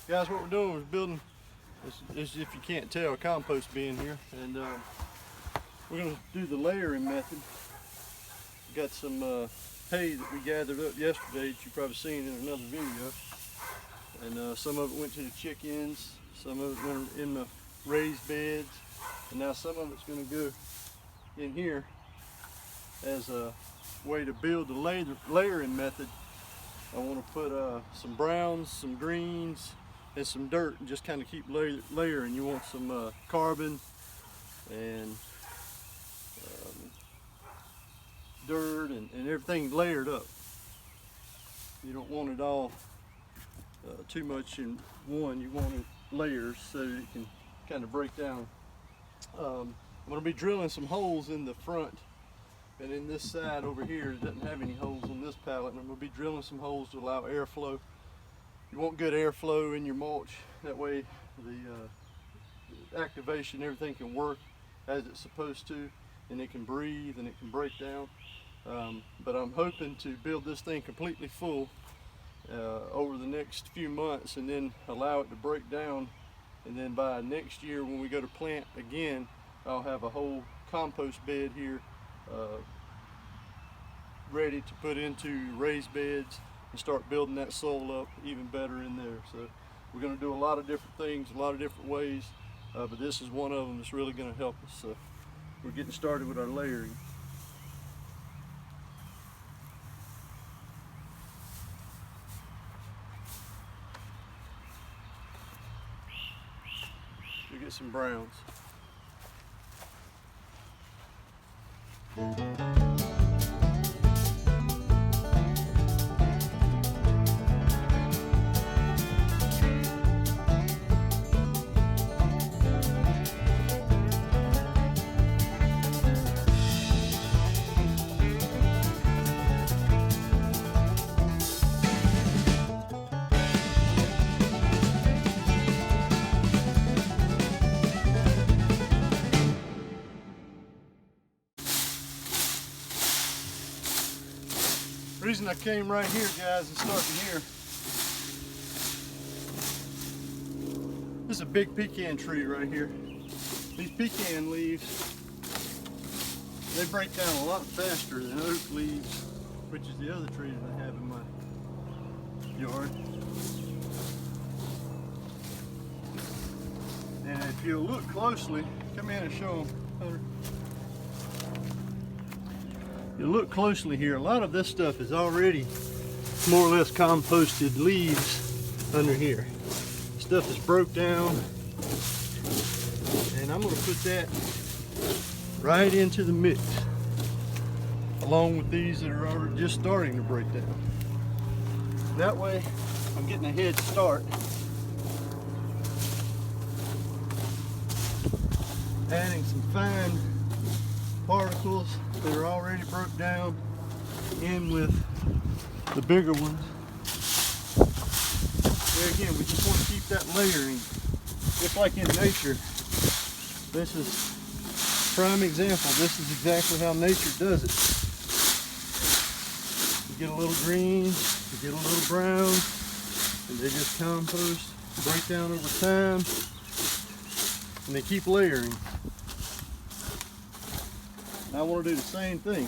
Guys, what we're doing is building, as if you can't tell, compost bin here, and we're going to do the layering method. We got some hay that we gathered up yesterday that you've probably seen in another video, and some of it went to the chickens, some of it went in the raised beds, and now some of it's going to go in here as a way to build the layering method. I want to put some browns, some greens, and some dirt, and just kind of keep layering. You want some carbon and dirt and everything layered up. You don't want it all too much in one. You want it layers so that it can kind of break down. I'm going to be drilling some holes in the front, and in this side over here it doesn't have any holes on this pallet, and I'm going to be drilling some holes to allow airflow. You want good airflow in your mulch, that way the activation, everything can work as it's supposed to, and it can breathe and it can break down. But I'm hoping to build this thing completely full over the next few months, and then allow it to break down, and then by next year when we go to plant again, I'll have a whole compost bed here ready to put into raised beds and start building that soil up even better in there. So we're going to do a lot of different things, a lot of different ways, but this is one of them that's really going to help us. So we're getting started with our layering. We'll get some browns. The reason I came right here, guys, and starting here, this is a big pecan tree right here. These pecan leaves, they break down a lot faster than oak leaves, which is the other tree that I have in my yard. And if you look closely, come in and show them, Hunter. You look closely here, a lot of this stuff is already more or less composted leaves under here. Stuff is broke down, and I'm going to put that right into the mix along with these that are already just starting to break down. That way I'm getting a head start, adding some fine particles that are already broke down in with the bigger ones. There again, we just want to keep that layering. Just like in nature, this is prime example. This is exactly how nature does it. You get a little green, you get a little brown, and they just compost, break down over time, and they keep layering. I want to do the same thing.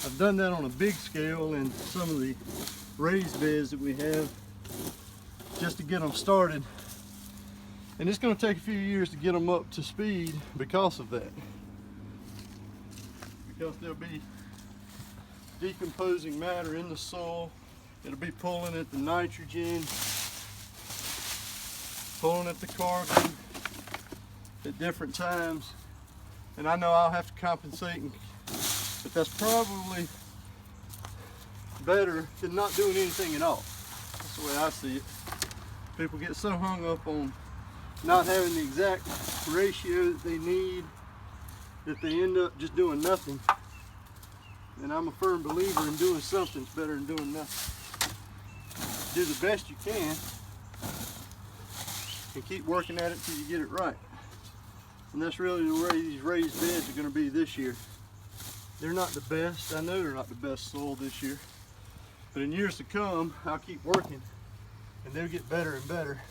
I've done that on a big scale in some of the raised beds that we have, just to get them started. And it's going to take a few years to get them up to speed because of that. Because there'll be decomposing matter in the soil. It'll be pulling at the nitrogen, pulling at the carbon at different times, and I know I'll have to compensate, but that's probably better than not doing anything at all. That's the way I see it. People get so hung up on not having the exact ratio that they need that they end up just doing nothing, and I'm a firm believer in doing something's better than doing nothing. Do the best you can and keep working at it till you get it right. And that's really the way these raised beds are going to be this year. They're not the best. I know they're not the best soil this year. But in years to come, I'll keep working and they'll get better and better.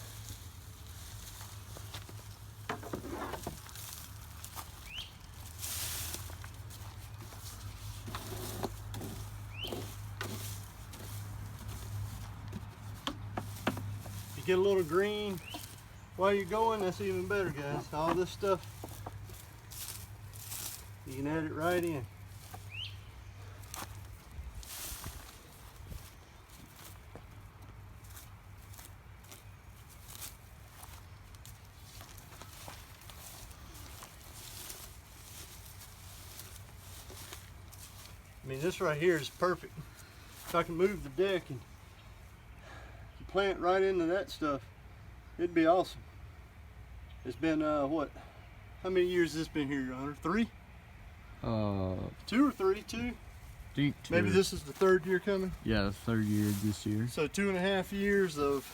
If you get a little green while you're going, that's even better, guys. All this stuff, you can add it right in. I mean, this right here is perfect. If I can move the deck and plant right into that stuff, it'd be awesome. It's been, what? How many years has this been here, Your Honor? 3? 2 or 3? 2? Two. Maybe this is the 3rd year coming? Yeah, the 3rd year this year. So 2.5 years of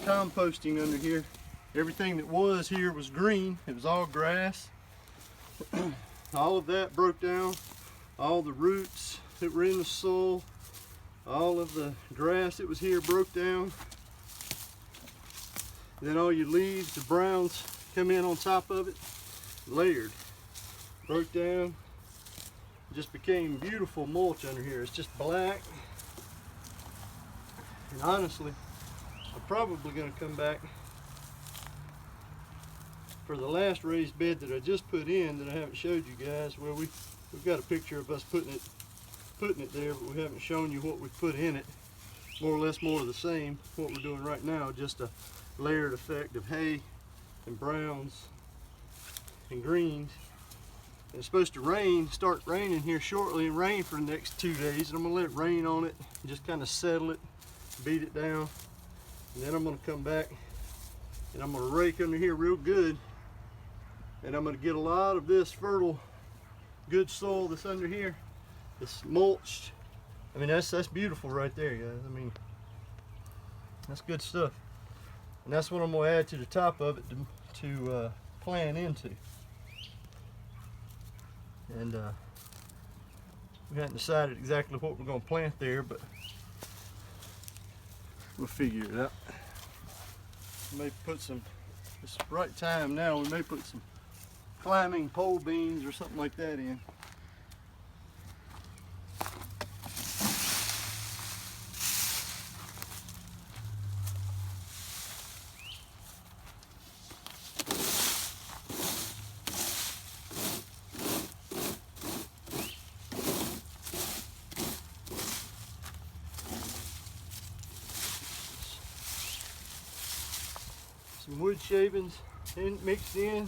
composting under here. Everything that was here was green. It was all grass. All of that broke down. All the roots that were in the soil, all of the grass that was here broke down. Then all your leaves, the browns, come in on top of it, layered, broke down, just became beautiful mulch under here. It's just black. And honestly, I'm probably going to come back for the last raised bed that I just put in that I haven't showed you guys. Well, we've got a picture of us putting it there, but we haven't shown you what we put in it. More or less more of the same. What we're doing right now, just a layered effect of hay and browns and greens. And it's supposed to rain, start raining here shortly, and rain for the next 2 days. And I'm gonna let it rain on it and just kind of settle it, beat it down. And then I'm gonna come back and I'm gonna rake under here real good. And I'm gonna get a lot of this fertile, good soil that's under here. It's mulched. I mean, that's beautiful right there, guys. I mean, that's good stuff. And that's what I'm gonna add to the top of it to plant into. And we haven't decided exactly what we're gonna plant there, but we'll figure it out. We may put some, it's the right time now, we may put some climbing pole beans or something like that in. Some wood shavings mixed in.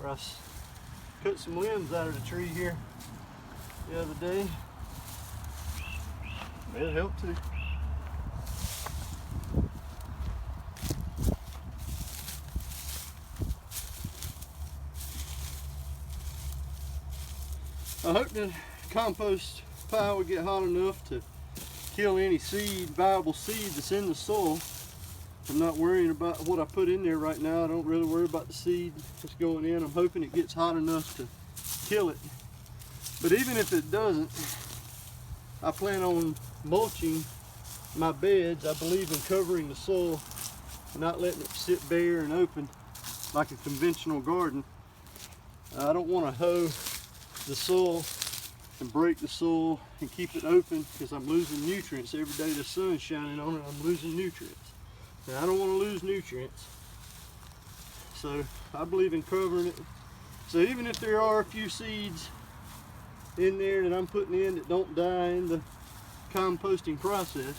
I cut some limbs out of the tree here the other day. It'll help too. I hope the compost pile will get hot enough to kill any viable seed that's in the soil. I'm not worrying about what I put in there right now. I don't really worry about the seed that's going in. I'm hoping it gets hot enough to kill it. But even if it doesn't, I plan on mulching my beds. I believe in covering the soil, not letting it sit bare and open like a conventional garden. I don't want to hoe the soil and break the soil and keep it open because I'm losing nutrients. Every day the sun's shining on it, I'm losing nutrients. Now, I don't want to lose nutrients, so I believe in covering it. So even if there are a few seeds in there that I'm putting in that don't die in the composting process,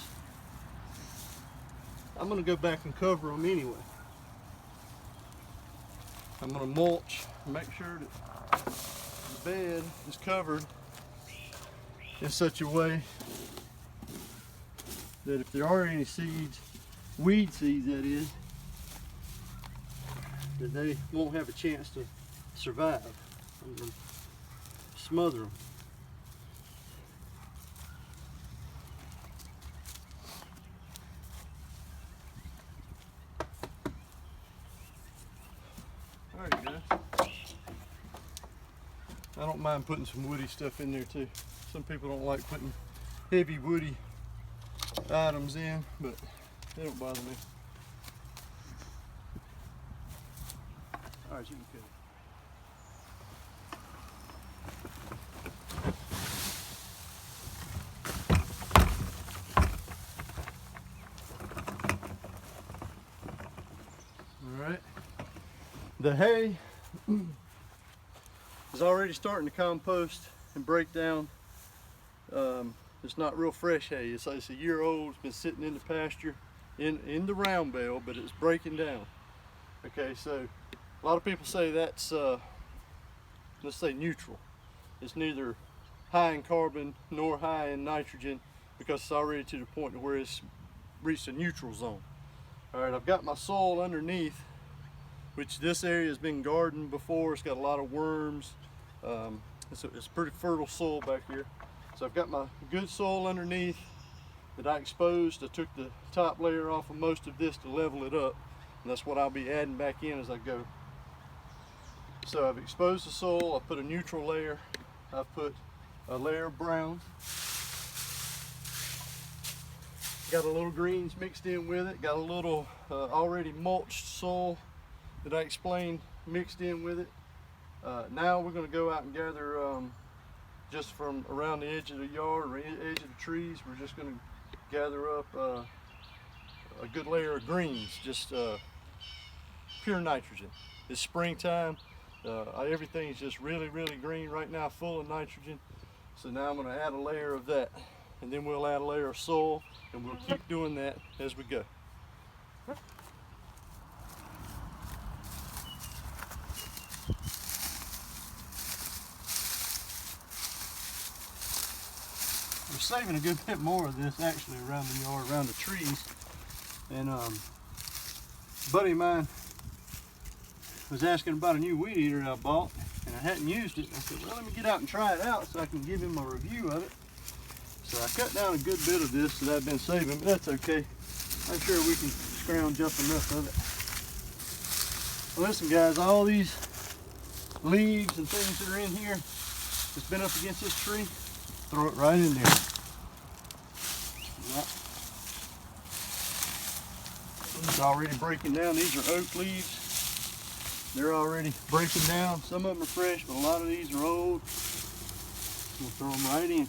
I'm going to go back and cover them anyway. I'm going to mulch and make sure that the bed is covered in such a way that if there are any seeds, weed seeds that is, that they won't have a chance to survive. I'm going to smother them. Alright guys, don't mind putting some woody stuff in there too. Some people don't like putting heavy woody items in, but they don't bother me. All right, you can cut it. All right. The hay is already starting to compost and break down. It's not real fresh hay. It's a year old. It's been sitting in the pasture in the round bale, but it's breaking down. Okay, so a lot of people say that's let's say neutral. It's neither high in carbon nor high in nitrogen because it's already to the point where it's reached a neutral zone. All right, I've got my soil underneath, which this area has been gardened before. It's got a lot of worms. It's pretty fertile soil back here. So I've got my good soil underneath that I exposed. I took the top layer off of most of this to level it up, and that's what I'll be adding back in as I go. So I've exposed the soil, I've put a neutral layer, I've put a layer of brown. Got a little greens mixed in with it, got a little already mulched soil that I explained mixed in with it. Now we're going to go out and gather just from around the edge of the yard or edge of the trees. We're just going to gather up a good layer of greens, just pure nitrogen. It's springtime. Everything's just really green right now, full of nitrogen. So now I'm going to add a layer of that, and then we'll add a layer of soil, and we'll keep doing that as we go. We're saving a good bit more of this actually around the yard, around the trees. And a buddy of mine was asking about a new weed eater I bought, and I hadn't used it. I said, well, let me get out and try it out so I can give him a review of it. So I cut down a good bit of this that I've been saving, but that's okay. I'm sure we can scrounge up enough of it. Well, listen guys, all these leaves and things that are in here that's been up against this tree, throw it right in there. It's already breaking down. These are oak leaves. They're already breaking down. Some of them are fresh, but a lot of these are old. We'll throw them right in.